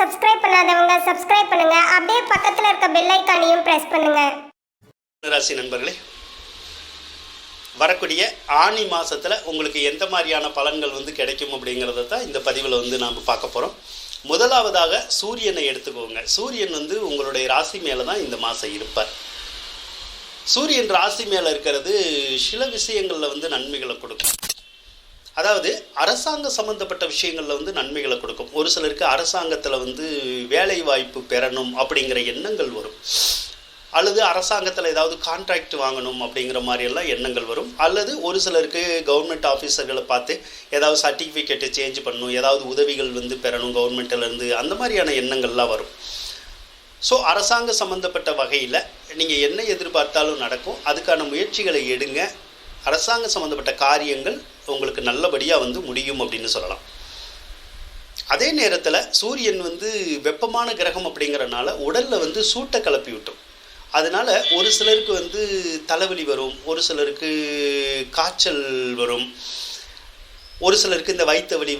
Subscribe பண்ணாதவங்க subscribe பண்ணுங்க. அப்படியே பக்கத்துல இருக்க பெல் ஐகானையும் பிரஸ் பண்ணுங்க. ராசி நண்பர்களே, வரக்கூடிய ஆனி மாதத்தில் உங்களுக்கு எந்த மாதிரியான பலன்கள் கிடைக்கும் அப்படிங்கிறத தான் இந்த பதிவில் நாம் பார்க்க போகிறோம். முதலாவதாக சூரியனை எடுத்துக்கோங்க. சூரியன் உங்களுடைய ராசி மேலே தான் இந்த மாதம் இருப்பார். சூரியன் ராசி மேலே இருக்கிறது சில விஷயங்களில் நன்மைகளை கொடுக்கும். அதாவது அரசாங்க சம்மந்தப்பட்ட விஷயங்களில் நன்மைகளை கொடுக்கும். ஒரு சிலருக்கு அரசாங்கத்தில் வேலை வாய்ப்பு பெறணும் அப்படிங்கிற எண்ணங்கள் வரும், அல்லது அரசாங்கத்தில் ஏதாவது கான்ட்ராக்ட் வாங்கணும் அப்படிங்கிற மாதிரியெல்லாம் எண்ணங்கள் வரும். அல்லது ஒரு சிலருக்கு கவர்மெண்ட் ஆஃபீஸர்களை பார்த்து ஏதாவது சர்டிஃபிகேட்டை சேஞ்ச் பண்ணணும், ஏதாவது உதவிகள் பெறணும் கவர்மெண்ட்டிலேருந்து, அந்த மாதிரியான எண்ணங்கள்லாம் வரும். ஸோ அரசாங்க சம்மந்தப்பட்ட வகையில் நீங்கள் என்ன எதிர்பார்த்தாலும் நடக்கும். அதுக்கான முயற்சிகளை எடுங்க. அரசாங்க சம்மந்தப்பட்ட காரியங்கள் உங்களுக்கு நல்லபடியாக முடியும் அப்படின்னு சொல்லலாம். அதே நேரத்தில் சூரியன் வெப்பமான கிரகம் அப்படிங்கிறனால உடலில் சூட்டை கிளப்பி விட்டுரும். அதனால் ஒரு சிலருக்கு தலைவலி வரும், ஒரு சிலருக்கு காய்ச்சல் வரும், ஒரு சிலருக்கு இந்த வயிற்று வலி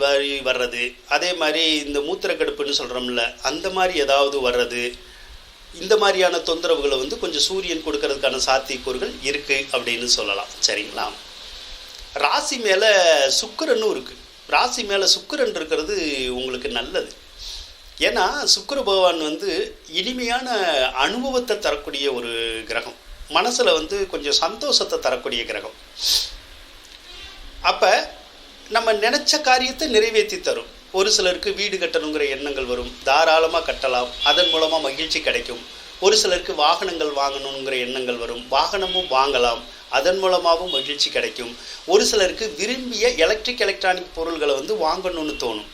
வர்றது, அதே மாதிரி இந்த மூத்திரக்கடுப்புன்னு சொல்கிறோம்ல அந்த மாதிரி ஏதாவது வர்றது, இந்த மாதிரியான தொந்தரவுகளை கொஞ்சம் சூரியன் கொடுக்கறதுக்கான சாத்தியக்கூறுகள் இருக்குது அப்படின்னு சொல்லலாம். சரிங்களா? ராசி மேலே சுக்கிரனும் இருக்குது. ராசி மேலே சுக்கிரன் இருக்கிறது உங்களுக்கு நல்லது. ஏன்னா சுக்கிர பகவான் இனிமையான அனுபவத்தை தரக்கூடிய ஒரு கிரகம், மனசில் கொஞ்சம் சந்தோஷத்தை தரக்கூடிய கிரகம். அப்போ நம்ம நினச்ச காரியத்தை நிறைவேற்றி தரும். ஒரு சிலருக்கு வீடு கட்டணுங்கிற எண்ணங்கள் வரும், தாராளமாக கட்டலாம், அதன் மூலமாக மகிழ்ச்சி கிடைக்கும். ஒரு சிலருக்கு வாகனங்கள் வாங்கணுங்கிற எண்ணங்கள் வரும், வாகனமும் வாங்கலாம், அதன் மூலமாகவும் மகிழ்ச்சி கிடைக்கும். ஒரு சிலருக்கு விரும்பிய எலக்ட்ரானிக் பொருள்களை வாங்கணும்னு தோணும்,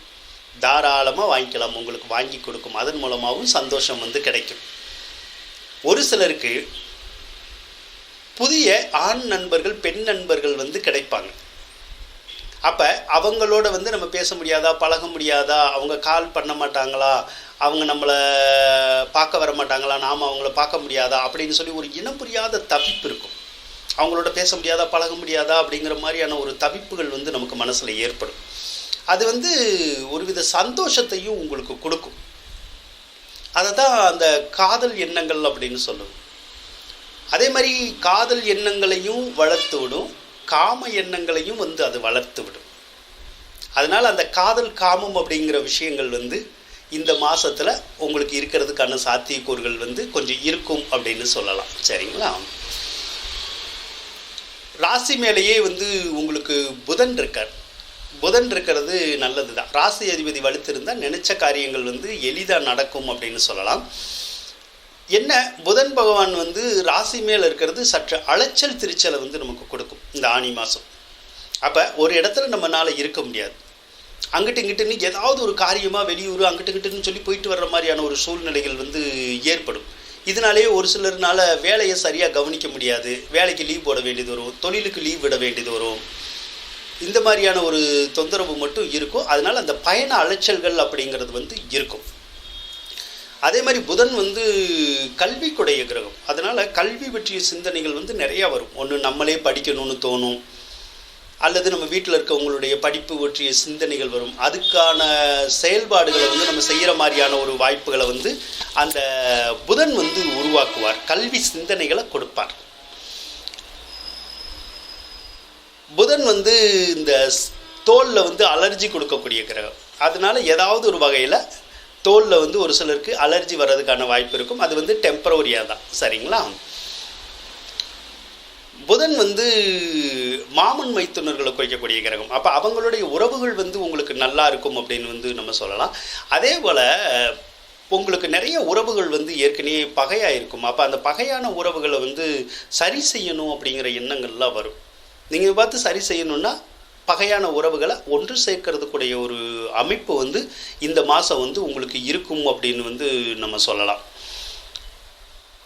தாராளமாக வாங்கிக்கலாம், உங்களுக்கு வாங்கி கொடுக்கும், அதன் மூலமாகவும் சந்தோஷம் கிடைக்கும். ஒரு சிலருக்கு புதிய ஆண் நண்பர்கள் பெண் நண்பர்கள் கிடைப்பாங்க. அப்போ அவங்களோட நம்ம பேச முடியாதா, பழக முடியாதா, அவங்க கால் பண்ண மாட்டாங்களா, அவங்க நம்மளை பார்க்க வர மாட்டாங்களா, நாம் அவங்கள பார்க்க முடியாதா அப்படின்னு சொல்லி ஒரு இனம் புரியாத தவிப்பு இருக்கும். அவங்களோட பேச முடியாதா, பழக முடியாதா அப்படிங்கிற மாதிரியான ஒரு தவிப்புகள் நமக்கு மனசில் ஏற்படும். அது ஒருவித சந்தோஷத்தையும் உங்களுக்கு கொடுக்கும். அதை தான் அந்த காதல் எண்ணங்கள் அப்படின்னு சொல்லுவோம். அதே மாதிரி காதல் எண்ணங்களையும் வளர்த்து விடும், காம எண்ணங்களையும் அது வளர்த்து விடும். அதனால் அந்த காதல் காமம் அப்படிங்கிற விஷயங்கள் இந்த மாதத்தில் உங்களுக்கு இருக்கிறதுக்கான சாத்தியக்கூறுகள் கொஞ்சம் இருக்கும் அப்படின்னு சொல்லலாம். சரிங்களா? ராசி மேலேயே உங்களுக்கு புதன் இருக்கார். புதன் இருக்கிறது நல்லது தான். ராசி அதிபதி வலுத்திருந்தால் நினைச்ச காரியங்கள் எளிதாக நடக்கும் அப்படின்னு சொல்லலாம். என்ன, புதன் பகவான் ராசி மேலே இருக்கிறது சற்று அலைச்சல் திருச்சலை நமக்கு கொடுக்கும் இந்த ஆனி மாதம். அப்போ ஒரு இடத்துல நம்மளால் இருக்க முடியாது. அங்கிட்டு இங்கிட்டுன்னு ஏதாவது ஒரு காரியமாக வெளியூர் அங்கிட்டு இங்கிட்டுன்னு சொல்லி போயிட்டு வர்ற மாதிரியான ஒரு சூழ்நிலைகள் ஏற்படும். இதனாலேயே ஒரு சிலர்னால வேலையை சரியாக கவனிக்க முடியாது, வேலைக்கு லீவ் போட வேண்டியது வரும், தொழிலுக்கு லீவ் விட வேண்டியது வரும். இந்த மாதிரியான ஒரு தொந்தரவு மட்டும் இருக்கும். அதனால் அந்த பயண அலைச்சல்கள் அப்படிங்கிறது இருக்கும். அதே மாதிரி புதன் கல்விக்குடைய கிரகம். அதனால் கல்வி பற்றிய சிந்தனைகள் நிறையா வரும். ஒன்று நம்மளே படிக்கணும்னு தோணும், அல்லது நம்ம வீட்டில் இருக்கவங்களுடைய படிப்பு பற்றிய சிந்தனைகள் வரும். அதுக்கான செயல்பாடுகளை நம்ம செய்கிற மாதிரியான ஒரு வாய்ப்புகளை அந்த புதன் உருவாக்குவார், கல்வி சிந்தனைகளை கொடுப்பார். புதன் இந்த தோலில் அலர்ஜி கொடுக்கக்கூடிய கிரகம். அதனால் ஏதாவது ஒரு வகையில் தோலில் ஒரு சிலருக்கு அலர்ஜி வர்றதுக்கான வாய்ப்பு இருக்கும். அது டெம்பரவரியாக தான். சரிங்களா? புதன் மாமன் மைத்துனர்களை குறைக்கக்கூடிய கிரகம். அப்போ அவங்களுடைய உறவுகள் உங்களுக்கு நல்லா இருக்கும் அப்படின்னு நம்ம சொல்லலாம். அதே போல் உங்களுக்கு நிறைய உறவுகள் ஏற்கனவே பகையாக இருக்கும். அப்போ அந்த பகையான உறவுகளை சரி செய்யணும் அப்படிங்கிற எண்ணங்கள்லாம் வரும். நீங்கள் பார்த்து சரி செய்யணுன்னா பகையான உறவுகளை ஒன்று சேர்க்கறதுக்குடைய ஒரு அமைப்பு இந்த மாதம் உங்களுக்கு இருக்கும் அப்படின்னு நம்ம சொல்லலாம்.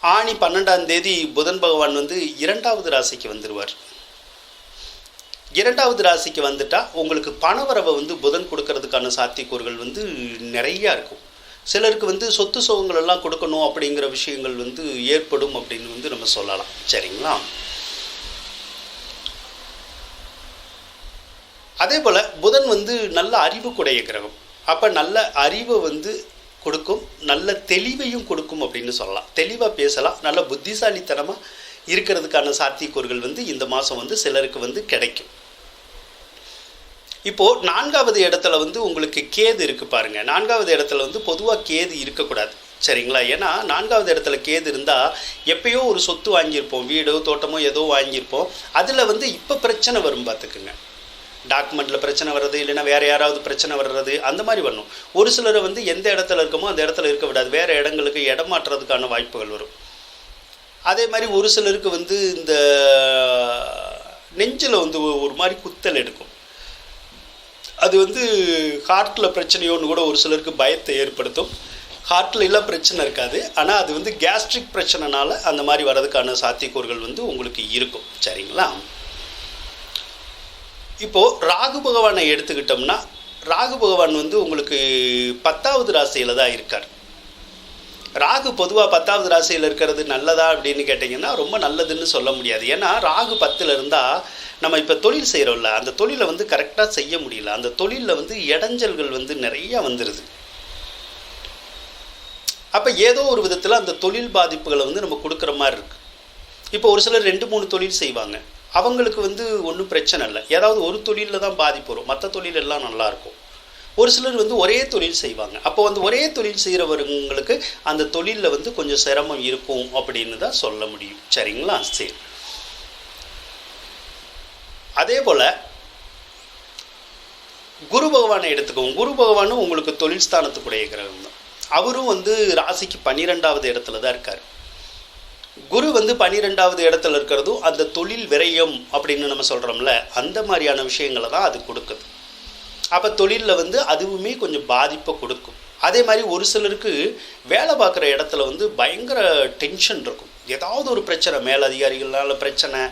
ஆனி 12ஆம் தேதி புதன் பகவான் 2வது ராசிக்கு வந்துடுவார். 2வது ராசிக்கு வந்துட்டால் உங்களுக்கு பணவரவை புதன் கொடுக்கறதுக்கான சாத்தியக்கூறுகள் நிறையா இருக்கும். சிலருக்கு சொத்து சுகங்கள் எல்லாம் கொடுக்கணும் அப்படிங்கிற விஷயங்கள் ஏற்படும் அப்படின்னு நம்ம சொல்லலாம். சரிங்களா? அதே போல் புதன் நல்ல அறிவுக்குடைய கிரகம். அப்போ நல்ல அறிவை கொடுக்கும், நல்ல தெளிவையும் கொடுக்கும் அப்படின்னு சொல்லலாம். தெளிவாக பேசலாம், நல்ல புத்திசாலித்தனமாக இருக்கிறதுக்கான சாத்தியக்கூறுகள் வந்து இந்த மாதம் வந்து சிலருக்கு வந்து கிடைக்கும். இப்போது 4வது இடத்துல வந்து உங்களுக்கு கேது இருக்குது பாருங்கள். 4வது இடத்துல வந்து பொதுவாக கேது இருக்கக்கூடாது, சரிங்களா? ஏன்னா 4வது இடத்துல கேது இருந்தால் எப்பயோ ஒரு சொத்து வாங்கியிருப்போம், வீடோ தோட்டமோ ஏதோ வாங்கியிருப்போம், அதில் வந்து இப்போ பிரச்சனை வரும் பார்த்துக்குங்க. டாக்குமெண்ட்டில் பிரச்சனை வர்றது, இல்லைன்னா வேறு யாராவது பிரச்சனை வர்றது, அந்த மாதிரி வரணும். ஒரு சிலரை வந்து எந்த இடத்துல இருக்கமோ அந்த இடத்துல இருக்க விடாது, வேறு இடங்களுக்கு இடம் மாற்றுறதுக்கான வாய்ப்புகள் வரும். அதே மாதிரி ஒரு சிலருக்கு வந்து இந்த நெஞ்சில் வந்து ஒரு மாதிரி குத்தல் எடுக்கும். அது வந்து ஹார்ட்டில் பிரச்சனையோன்னு கூட ஒரு சிலருக்கு பயத்தை ஏற்படுத்தும். ஹார்ட்டில் எல்லாம் பிரச்சனை இருக்காது, ஆனால் அது வந்து கேஸ்ட்ரிக் பிரச்சனைனால அந்த மாதிரி வர்றதுக்கான சாத்தியக்கூறுகள் வந்து உங்களுக்கு இருக்கும், சரிங்களா? இப்போது ராகு பகவானை எடுத்துக்கிட்டோம்னா, ராகு பகவான் வந்து உங்களுக்கு 10வது ராசியில் தான் இருக்கார். ராகு பொதுவாக 10வது ராசியில் இருக்கிறது நல்லதா அப்படின்னு கேட்டிங்கன்னா ரொம்ப நல்லதுன்னு சொல்ல முடியாது. ஏன்னா ராகு 10ல் இருந்தால் நம்ம இப்போ தொழில் செய்கிறோம்ல, அந்த தொழிலை வந்து கரெக்டாக செய்ய முடியல, அந்த தொழிலில் வந்து இடைஞ்சல்கள் வந்து நிறையா வந்துடுது. அப்போ ஏதோ ஒரு விதத்தில் அந்த தொழில் பாதிப்புகளை வந்து நம்ம கொடுக்குற மாதிரி இருக்குது. இப்போ ஒரு சிலர் 2-3 தொழில் செய்வாங்க, அவங்களுக்கு வந்து ஒன்றும் பிரச்சனை இல்லை, ஏதாவது ஒரு தொழிலில் தான் பாதிப்பு வரும், மற்ற தொழில் எல்லாம் நல்லாயிருக்கும். ஒரு சிலர் வந்து ஒரே தொழில் செய்வாங்க, அப்போ வந்து ஒரே தொழில் செய்கிறவங்களுக்கு அந்த தொழிலில் வந்து கொஞ்சம் சிரமம் இருக்கும் அப்படின்னு தான் சொல்ல முடியும், சரிங்களா? சரி, அதே போல் குரு பகவானை எடுத்துக்கோங்க. குரு பகவானும் உங்களுக்கு தொழில் ஸ்தானத்துக்குடைய கிரகம் தான். அவரும் வந்து ராசிக்கு 12வது இடத்துல தான் இருக்கார். குரு வந்து 12வது இடத்துல இருக்கிறதும் அந்த தொழில் விரயம் அப்படின்னு நம்ம சொல்கிறோம்ல, அந்த மாதிரியான விஷயங்களை தான் அது கொடுக்குது. அப்போ தொழிலில் வந்து அதுவுமே கொஞ்சம் பாதிப்பை கொடுக்கும். அதே மாதிரி ஒரு சிலருக்கு வேலை பார்க்குற இடத்துல வந்து பயங்கர டென்ஷன் இருக்கும், ஏதாவது ஒரு பிரச்சனை, மேலதிகாரிகளால் பிரச்சனை,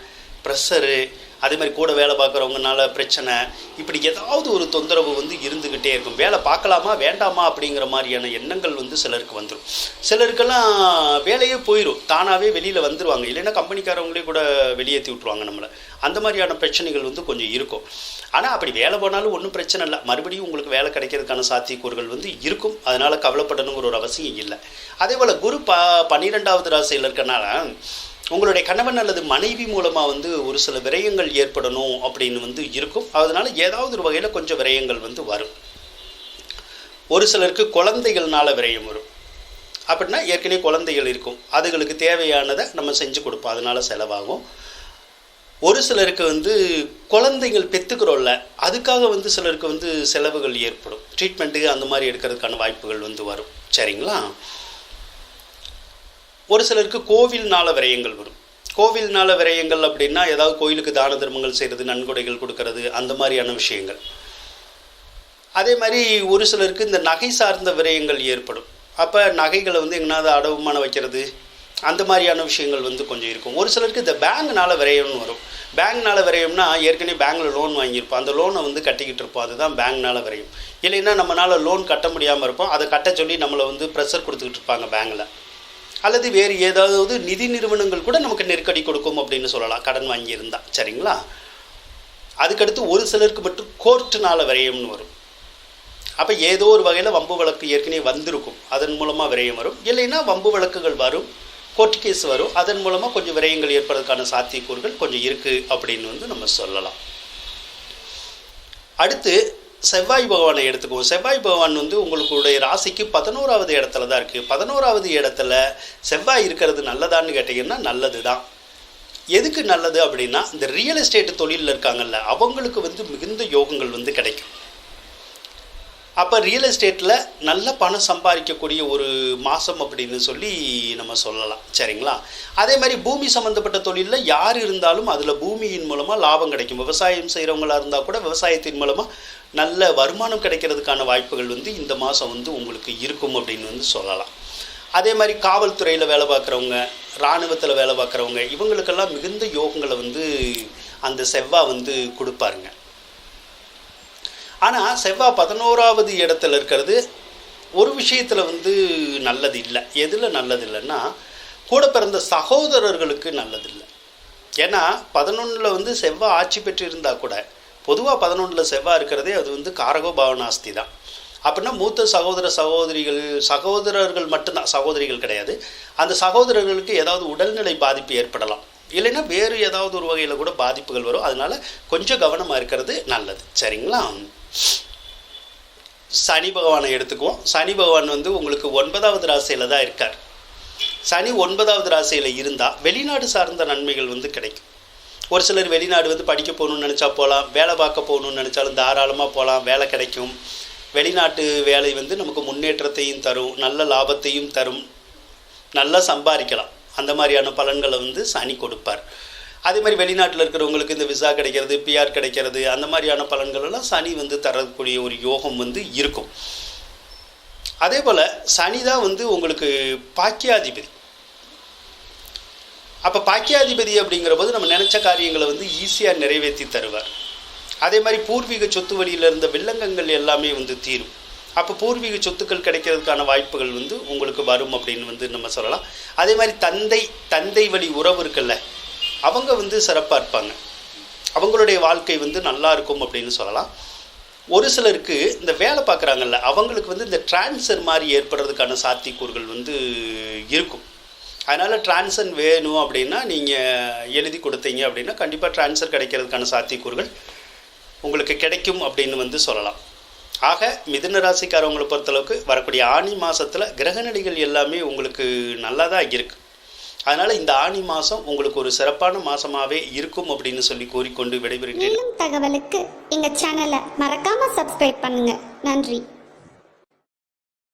ப்ரெஷரு, அதே மாதிரி கூட வேலை பார்க்குறவங்கனால பிரச்சனை, இப்படி ஏதாவது ஒரு தொந்தரவு வந்து இருந்துக்கிட்டே இருக்கும். வேலை பார்க்கலாமா வேண்டாமா அப்படிங்கிற மாதிரியான எண்ணங்கள் வந்து சிலருக்கு வந்துடும். சிலருக்கெல்லாம் வேலையே போயிடும், தானாகவே வெளியில் வந்துடுவாங்க, இல்லைன்னா கம்பெனிக்காரவங்களே கூட வெளியேற்றி விட்ருவாங்க நம்மளை. அந்த மாதிரியான பிரச்சனைகள் வந்து கொஞ்சம் இருக்கும். ஆனால் அப்படி வேலை போனாலும் ஒன்றும் பிரச்சனை இல்லை, மறுபடியும் உங்களுக்கு வேலை கிடைக்கிறதுக்கான சாத்தியக்கூறுகள் வந்து இருக்கும். அதனால் கவலைப்படணுங்கிற ஒரு அவசியம் இல்லை. அதே போல் குரு 12வது ராசியில் இருக்கனால உங்களுடைய கணவன் அல்லது மனைவி மூலமாக வந்து ஒரு சில விரயங்கள் ஏற்படணும் அப்படின்னு வந்து இருக்கும். அதனால் ஏதாவது ஒரு வகையில் கொஞ்சம் விரயங்கள் வந்து வரும். ஒரு சிலருக்கு குழந்தைகள்னால விரயம் வரும். அப்படின்னா ஏற்கனவே குழந்தைகள் இருக்கும், அதுகளுக்கு தேவையானதை நம்ம செஞ்சு கொடுப்போம், அதனால் செலவாகும். ஒரு சிலருக்கு வந்து குழந்தைகள் பெற்றுக்கிறோம்ல, அதுக்காக வந்து சிலருக்கு வந்து செலவுகள் ஏற்படும், ட்ரீட்மெண்ட்டு அந்த மாதிரி எடுக்கிறதுக்கான வாய்ப்புகள் வந்து வரும், சரிங்களா? ஒரு சிலருக்கு கோவில்னால விரயங்கள் வரும். கோவில்னால விரயங்கள் அப்படின்னா ஏதாவது கோயிலுக்கு தான தர்மங்கள் செய்கிறது, நன்கொடைகள் கொடுக்கறது, அந்த மாதிரியான விஷயங்கள். அதே மாதிரி ஒரு சிலருக்கு இந்த நகை சார்ந்த விரயங்கள் ஏற்படும். அப்போ நகைகளை வந்து எங்கேனாவது அடவுமான வைக்கிறது, அந்த மாதிரியான விஷயங்கள் வந்து கொஞ்சம் இருக்கும். ஒரு சிலருக்கு இந்த பேங்க்னால விரயம்னு வரும். பேங்க்னால விரயம்னா ஏற்கனவே பேங்க்கில் லோன் வாங்கியிருப்போம், அந்த லோனை வந்து கட்டிக்கிட்டு இருப்போம், அதுதான் பேங்க்னால விரயம். இல்லைன்னா நம்மளால் லோன் கட்ட முடியாமல் இருப்போம், அதை கட்ட சொல்லி நம்மளை வந்து ப்ரெஷர் கொடுத்துக்கிட்டு இருப்பாங்க பேங்க்கில். அல்லது வேறு ஏதாவது நிதி நிறுவனங்கள் கூட நமக்கு நெருக்கடி கொடுக்கும் அப்படின்னு சொல்லலாம், கடன் வாங்கியிருந்தா, சரிங்களா? அதுக்கடுத்து ஒரு சிலருக்கு மட்டும் கோர்ட்டுனால விரயம்னு வரும். அப்போ ஏதோ ஒரு வகையில் வம்பு வழக்கு ஏற்கனவே வந்திருக்கும், அதன் மூலமாக விரயம் வரும். இல்லைன்னா வம்பு வழக்குகள் வரும், கோர்ட் கேஸ் வரும், அதன் மூலமாக கொஞ்சம் விரயங்கள் ஏற்படுறதுக்கான சாத்தியக்கூறுகள் கொஞ்சம் இருக்குது அப்படின்னு வந்து நம்ம சொல்லலாம். அடுத்து செவ்வாய் பகவானை எடுத்துக்குவோம். செவ்வாய் பகவான் வந்து உங்களுடைய ராசிக்கு 11வது இடத்துல தான் இருக்குது. 11வது இடத்துல செவ்வாய் இருக்கிறது நல்லதான்னு கேட்டிங்கன்னா நல்லது தான். எதுக்கு நல்லது அப்படின்னா, இந்த ரியல் எஸ்டேட் தொழிலில் இருக்காங்கல்ல, அவங்களுக்கு வந்து மிகுந்த யோகங்கள் வந்து கிடைக்கும். அப்போ ரியல் எஸ்டேட்டில் நல்ல பணம் சம்பாதிக்கக்கூடிய ஒரு மாதம் அப்படின்னு சொல்லி நம்ம சொல்லலாம், சரிங்களா? அதே மாதிரி பூமி சம்மந்தப்பட்ட தொழிலில் யார் இருந்தாலும் அதில் பூமியின் மூலமாக லாபம் கிடைக்கும். விவசாயம் செய்கிறவங்களாக இருந்தால் கூட விவசாயத்தின் மூலமாக நல்ல வருமானம் கிடைக்கிறதுக்கான வாய்ப்புகள் வந்து இந்த மாதம் வந்து உங்களுக்கு இருக்கும் அப்படின்னு வந்து சொல்லலாம். அதே மாதிரி காவல்துறையில் வேலை பார்க்குறவங்க, இராணுவத்தில் வேலை பார்க்குறவங்க, இவங்களுக்கெல்லாம் மிகுந்த யோகங்களை வந்து அந்த செவ்வாய் வந்து கொடுப்பாருங்க. ஆனால் செவ்வாய் 11வது இடத்துல இருக்கிறது ஒரு விஷயத்தில் வந்து நல்லது இல்லை. எதில் நல்லது இல்லைன்னா, கூட பிறந்த சகோதரர்களுக்கு நல்லதில்லை. ஏன்னா 11ல் வந்து செவ்வாய் ஆட்சி பெற்று இருந்தால் கூட, பொதுவாக 11ல் செவ்வாய் இருக்கிறதே அது வந்து காரகோ பாவனாஸ்தி தான். அப்படின்னா மூத்த சகோதரர்கள் மட்டும்தான், சகோதரிகள் கிடையாது. அந்த சகோதரர்களுக்கு ஏதாவது உடல்நிலை பாதிப்பு ஏற்படலாம், இல்லைன்னா வேறு ஏதாவது ஒரு வகையில் கூட பாதிப்புகள் வரும். அதனால் கொஞ்சம் கவனமாக இருக்கிறது நல்லது. சரிங்களா? சனி பகவானை எடுத்துக்குவோம். சனி பகவான் வந்து உங்களுக்கு 9வது ராசியில் தான் இருக்கார். சனி 9வது ராசியில் இருந்தால் வெளிநாடு சார்ந்த நன்மைகள் வந்து கிடைக்கும். ஒரு சிலர் வெளிநாடு வந்து படிக்க போகணுன்னு நினச்சா போகலாம், வேலை பார்க்க போகணுன்னு நினச்சாலும் தாராளமாக போகலாம், வேலை கிடைக்கும். வெளிநாட்டு வேலை வந்து நமக்கு முன்னேற்றத்தையும் தரும், நல்ல லாபத்தையும் தரும், நல்லா சம்பாதிக்கலாம். அந்த மாதிரியான பலன்களை வந்து சனி கொடுப்பார். அதே மாதிரி வெளிநாட்டில் இருக்கிறவங்களுக்கு இந்த விசா கிடைக்கிறது, பிஆர் கிடைக்கிறது, அந்த மாதிரியான பலன்களெல்லாம் சனி வந்து தரக்கூடிய ஒரு யோகம் வந்து இருக்கும். அதே போல் சனி தான் வந்து உங்களுக்கு பாக்கியாதிபதி. அப்போ பாக்கியாதிபதி அப்படிங்கிற போது நம்ம நினச்ச காரியங்களை வந்து ஈஸியாக நிறைவேற்றி தருவார். அதே மாதிரி பூர்வீக சொத்து வழியில் இருந்த வில்லங்கங்கள் எல்லாமே வந்து தீரும். அப்போ பூர்வீக சொத்துக்கள் கிடைக்கிறதுக்கான வாய்ப்புகள் வந்து உங்களுக்கு வரும் அப்படின்னு வந்து நம்ம சொல்லலாம். அதே மாதிரி தந்தை வழி உறவு இருக்குல்ல, அவங்க வந்து சிறப்பாக இருப்பாங்க, அவங்களுடைய வாழ்க்கை வந்து நல்லா இருக்கும் அப்படின்னு சொல்லலாம். ஒரு சிலருக்கு இந்த வேலை பார்க்குறாங்கல்ல, அவங்களுக்கு வந்து இந்த டிரான்ஸ்ஃபர் மாதிரி ஏற்படுறதுக்கான சாத்தியக்கூறுகள் வந்து இருக்கும். அதனால் டிரான்ஸ்ஃபர் வேணும் அப்படின்னா நீங்கள் எழுதி கொடுத்தீங்க அப்படின்னா கண்டிப்பாக டிரான்ஸ்ஃபர் கிடைக்கிறதுக்கான சாத்தியக்கூறுகள் உங்களுக்கு கிடைக்கும் அப்படின்னு வந்து சொல்லலாம். ஆக மிதுன ராசிக்காரவங்களை பொறுத்தளவுக்கு வரக்கூடிய ஆனி மாதத்தில் கிரகநிலைகள் எல்லாமே உங்களுக்கு நல்லா தான் இருக்குது. அதனால் இந்த ஆனி மாதம் உங்களுக்கு ஒரு சிறப்பான மாதமாகவே இருக்கும் அப்படின்னு சொல்லி கூறிக்கொண்டு விடைபெறுகிறேன். மேலும் தகவலுக்கு எங்கள் சேனலை மறக்காமல் சப்ஸ்கிரைப் பண்ணுங்கள். நன்றி.